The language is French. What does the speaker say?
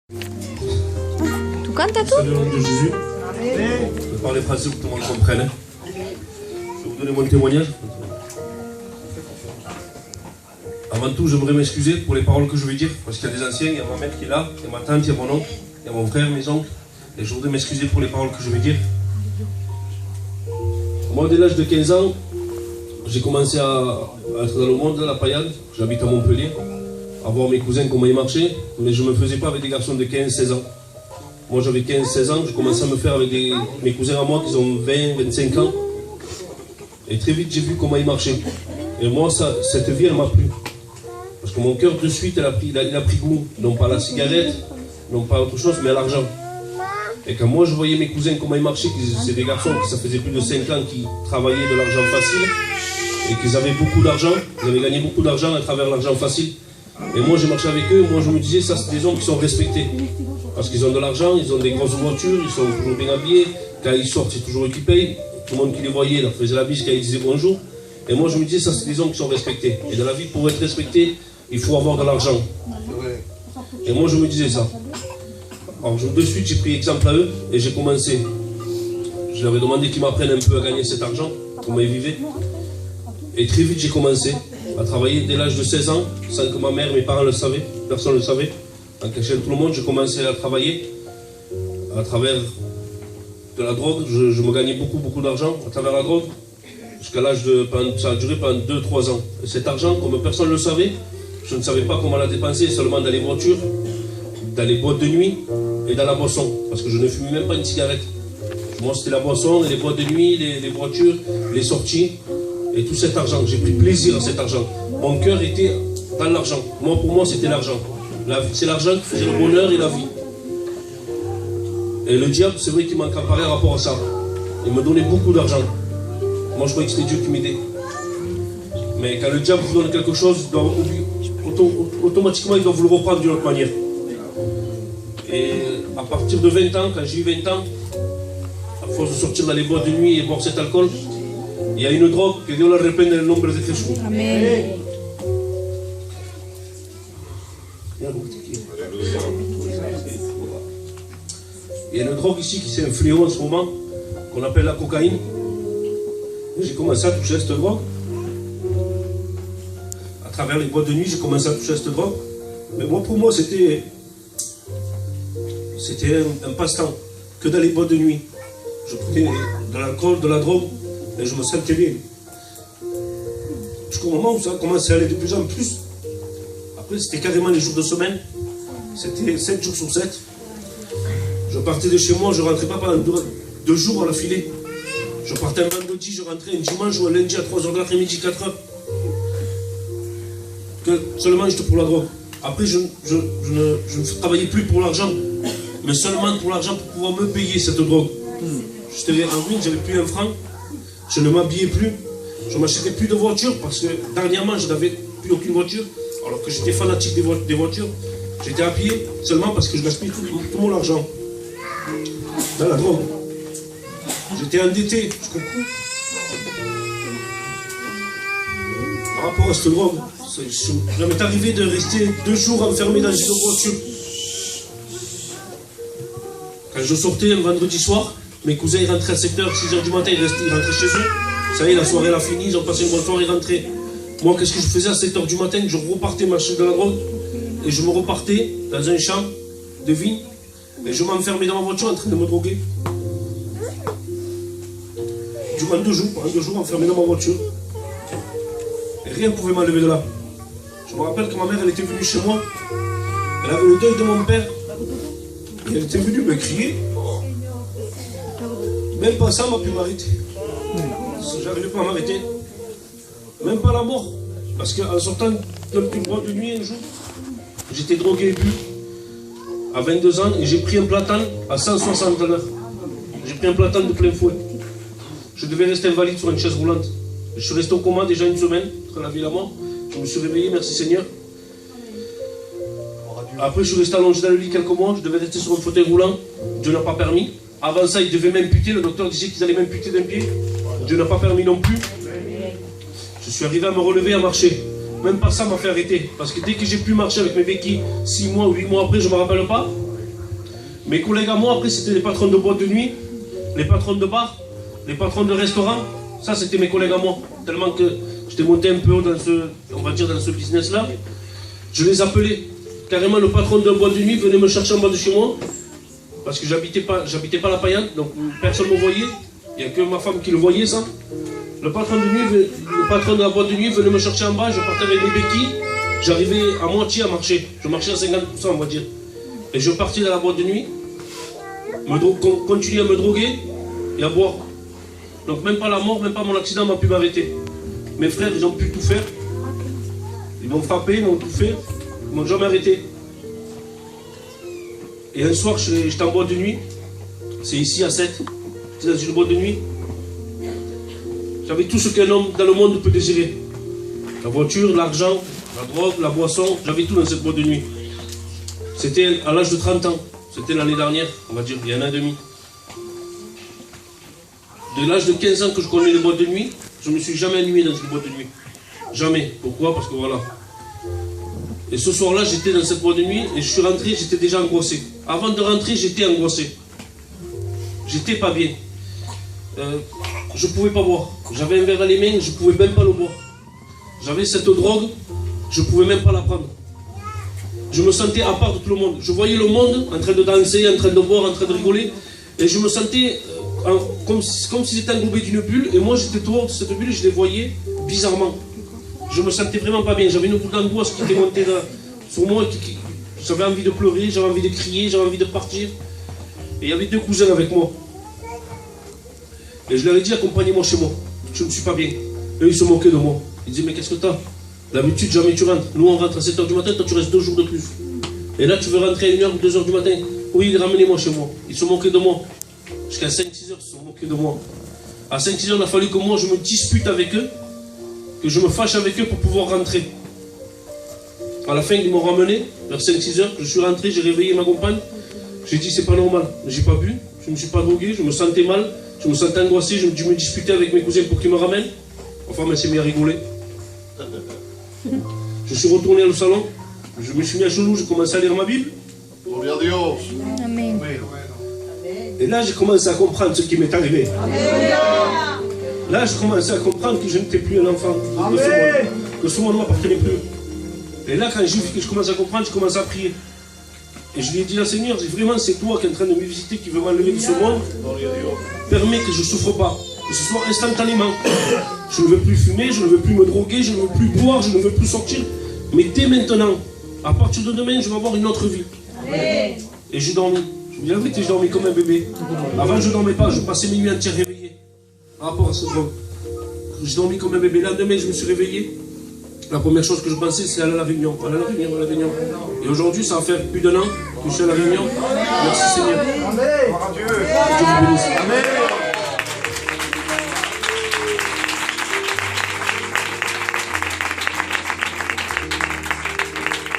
Tu cantes tout? Salut au nom de Jésus. Je vais parler français pour que tout le monde comprenne. Je vais vous donner mon témoignage. Avant tout, j'aimerais m'excuser pour les paroles que je vais dire, parce qu'il y a des anciens, il y a ma mère qui est là, il y a ma tante, il y a mon oncle, il y a mon frère, mes oncles, et je voudrais m'excuser pour les paroles que je vais dire. Moi, dès l'âge de 15 ans, j'ai commencé à être dans le monde, à la paillade. J'habite à Montpellier, à voir mes cousins comment ils marchaient, mais je ne me faisais pas avec des garçons de 15-16 ans. Moi, j'avais 15-16 ans, je commençais à me faire avec mes cousins à moi qui ont 20-25 ans. Et très vite, j'ai vu comment ils marchaient. Et moi, cette vie, elle m'a plu. Parce que mon cœur, de suite, il a pris goût, non pas à la cigarette, non pas à autre chose, mais à l'argent. Et quand moi, je voyais mes cousins, comment ils marchaient, c'est des garçons qui, ça faisait plus de 5 ans, qui travaillaient de l'argent facile, et qu'ils avaient beaucoup d'argent, ils avaient gagné beaucoup d'argent à travers l'argent facile. Et moi, je marchais avec eux, moi, je me disais, ça, c'est des hommes qui sont respectés. Parce qu'ils ont de l'argent, ils ont des grosses voitures, ils sont toujours bien habillés, quand ils sortent, c'est toujours eux qui payent. Tout le monde qui les voyait leur faisait la bise quand ils disaient bonjour. Et moi, je me disais, ça, c'est des hommes qui sont respectés. Et dans la vie, pour être respecté, il faut avoir de l'argent. Et moi, je me disais ça. Alors, de suite, j'ai pris exemple à eux et j'ai commencé. Je leur ai demandé qu'ils m'apprennent un peu à gagner cet argent, comment ils vivaient. Et très vite, j'ai commencé à travailler dès l'âge de 16 ans, sans que ma mère, mes parents le savaient, personne ne le savait. En cachant tout le monde, j'ai commencé à travailler à travers de la drogue. Je me gagnais beaucoup d'argent à travers la drogue. Jusqu'à l'âge de... Ça a duré pendant 2-3 ans. Et cet argent, comme personne ne le savait, je ne savais pas comment la dépenser, seulement dans les voitures, dans les boîtes de nuit et dans la boisson. Parce que je ne fumais même pas une cigarette. Moi, c'était la boisson, les boîtes de nuit, les voitures, les sorties. Et tout cet argent, j'ai pris plaisir à cet argent. Mon cœur était dans l'argent. Moi, pour moi, c'était l'argent. C'est l'argent qui faisait le bonheur et la vie. Et le diable, c'est vrai qu'il m'accaparait par rapport à ça. Il me donnait beaucoup d'argent. Moi, je croyais que c'était Dieu qui m'aidait. Mais quand le diable vous donne quelque chose, automatiquement, il doit vous le reprendre d'une autre manière. Et à partir de 20 ans, quand j'ai eu 20 ans, à force de sortir dans les boîtes de nuit et boire cet alcool, il y a une drogue que Dieu la reprenne dans le nombre de Jésus. Amen. Il y a une drogue ici qui s'est un fléau en ce moment, qu'on appelle la cocaïne. J'ai commencé à toucher à cette drogue. À travers les boîtes de nuit, j'ai commencé à toucher à cette drogue. Mais moi, pour moi, c'était un passe-temps. Que dans les boîtes de nuit. Je prenais de l'alcool, de la drogue, et je me sentais bien. Jusqu'au moment où ça a commencé à aller de plus en plus. Après, c'était carrément les jours de semaine. C'était 7 jours sur 7. Je partais de chez moi, je ne rentrais pas pendant 2 jours à la filée. Je partais un vendredi, je rentrais un dimanche ou un lundi à 3h de l'après-midi, 4h. Seulement juste pour la drogue. Après, je ne travaillais plus pour l'argent, mais seulement pour l'argent pour pouvoir me payer cette drogue. J'étais en ruine, j'avais plus un franc, je ne m'habillais plus, je m'achetais plus de voiture parce que dernièrement, je n'avais plus aucune voiture, alors que j'étais fanatique des voitures. J'étais habillé seulement parce que je gaspillais tout mon argent dans la drogue. J'étais endetté, je comprends. Par rapport à cette drogue, ça m'est arrivé de rester 2 jours enfermé dans une voiture. Quand je sortais un vendredi soir, mes cousins ils rentraient à 7h, 6h du matin, ils rentraient chez eux. Ça y est, la soirée elle a fini, ils ont passé une bonne soirée, ils rentraient. Moi, qu'est-ce que je faisais à 7h du matin? Je repartais marcher dans la drogue et je me repartais dans un champ de vigne et je m'enfermais dans ma voiture en train de me droguer. Durant 2 jours enfermé dans ma voiture. Et rien ne pouvait m'enlever de là. Je me rappelle que ma mère, elle était venue chez moi. Elle avait le deuil de mon père. Et elle était venue me crier. Même pas ça m'a pu m'arrêter. J'arrivais pas à m'arrêter. Même pas la mort. Parce qu'en sortant d'une boîte de nuit un jour, j'étais drogué et bu à 22 ans et j'ai pris un platane à 160 à l'heure. J'ai pris un platane de plein fouet. Je devais rester invalide sur une chaise roulante. Je suis resté au coma déjà une semaine, entre la vie et la mort. Je me suis réveillé, merci Seigneur. Après, je suis resté allongé dans le lit quelques mois. Je devais rester sur un fauteuil roulant. Dieu n'a pas permis. Avant ça, il devait m'amputer. Le docteur disait qu'ils allaient m'amputer d'un pied. Dieu n'a pas permis non plus. Je suis arrivé à me relever, à marcher. Même pas ça m'a fait arrêter. Parce que dès que j'ai pu marcher avec mes béquilles, 6 mois ou 8 mois après, je ne me rappelle pas, Mes collègues à moi, après, c'était les patrons de boîte de nuit, les patrons de bar, les patrons de restaurants. Ça, c'était mes collègues à moi. Tellement que j'étais monté un peu haut dans ce, on va dire, dans ce business-là. Je les appelais. Carrément, le patron de boîte de nuit venait me chercher en bas de chez moi. Parce que j'habitais pas la Payante, donc personne ne me voyait. Il n'y a que ma femme qui le voyait, ça. Le patron de la boîte de nuit venait me chercher en bas, je partais avec mes béquilles. J'arrivais à moitié à marcher. Je marchais à 50%, on va dire. Et je partais dans la boîte de nuit, continuer à me droguer et à boire. Donc même pas la mort, même pas mon accident m'a pu m'arrêter. Mes frères, ils ont pu tout faire. Ils m'ont frappé, ils m'ont tout fait. Ils m'ont jamais arrêté. Et un soir, j'étais en boîte de nuit. C'est ici à 7. J'étais dans une boîte de nuit. J'avais tout ce qu'un homme dans le monde peut désirer. La voiture, l'argent, la drogue, la boisson. J'avais tout dans cette boîte de nuit. C'était à l'âge de 30 ans. C'était l'année dernière, on va dire, il y a un an et demi. De l'âge de 15 ans que je connais les boîtes de nuit, je ne me suis jamais ennuyé dans une boîte de nuit. Jamais. Pourquoi? Parce que voilà. Et ce soir-là, j'étais dans cette boîte de nuit et je suis rentré, j'étais déjà angoissé. Avant de rentrer, j'étais angoissé. J'étais pas bien. Je ne pouvais pas boire. J'avais un verre dans les mains, je ne pouvais même pas le boire. J'avais cette drogue, je ne pouvais même pas la prendre. Je me sentais à part de tout le monde. Je voyais le monde en train de danser, en train de boire, en train de rigoler. Et je me sentais comme si j'étais englobé d'une bulle. Et moi, j'étais dehors de cette bulle et je les voyais bizarrement. Je me sentais vraiment pas bien. J'avais une boule d'angoisse qui était montée sur moi. J'avais envie de pleurer, j'avais envie de crier, j'avais envie de partir. Et il y avait 2 cousins avec moi. Et je leur ai dit, accompagnez-moi chez moi. Je ne suis pas bien. Eux, ils se moquaient de moi. Ils disaient, mais qu'est-ce que t'as? D'habitude, jamais tu rentres. Nous, on rentre à 7h du matin, toi, tu restes 2 jours de plus. Et là, tu veux rentrer à 1h ou 2h du matin. Oui, ramenez-moi chez moi. Ils se moquaient de moi. Jusqu'à 5-6h, ils se sont moqués de moi. À 5-6h, il a fallu que moi, je me dispute avec eux, que je me fâche avec eux pour pouvoir rentrer. À la fin, ils m'ont ramené, vers 5-6h, je suis rentré, j'ai réveillé ma compagne. J'ai dit, c'est pas normal. J'ai pas bu, je ne me suis pas drogué, je me sentais mal, je me sentais angoissé, je me disputais avec mes cousins pour qu'ils me ramènent. Enfin, elle s'est mise à rigoler. Je suis retourné au salon, je me suis mis à genoux, j'ai commencé à lire ma Bible. Amen. Et là, j'ai commencé à comprendre ce qui m'est arrivé. Là, j'ai commencé à comprendre que je n'étais plus un enfant de ce monde, que ce monde ne m'appartenait plus. Et là, quand j'ai vu que je commence à comprendre, je commence à prier. Et je lui ai dit, là, Seigneur, vraiment, c'est toi qui es en train de me visiter, qui veut m'enlever de ce monde. Permets que je ne souffre pas, que ce soit instantanément. Je ne veux plus fumer, je ne veux plus me droguer, je ne veux plus boire, je ne veux plus sortir. Mais dès maintenant, à partir de demain, je vais avoir une autre vie. Amen. Et j'ai dormi. Je vous dis la vérité, je dormais comme un bébé. Avant, je ne dormais pas, je passais mes nuits entières réveillées. Par rapport à ce drogue. J'ai dormi comme un bébé. Le lendemain, je me suis réveillé. La première chose que je pensais, c'est aller à la Réunion. Aller à la Réunion, à la Réunion. Et aujourd'hui, ça va faire plus d'1 an que je suis à la Réunion. Merci Seigneur. Amen. Dieu vous bénisse. Amen.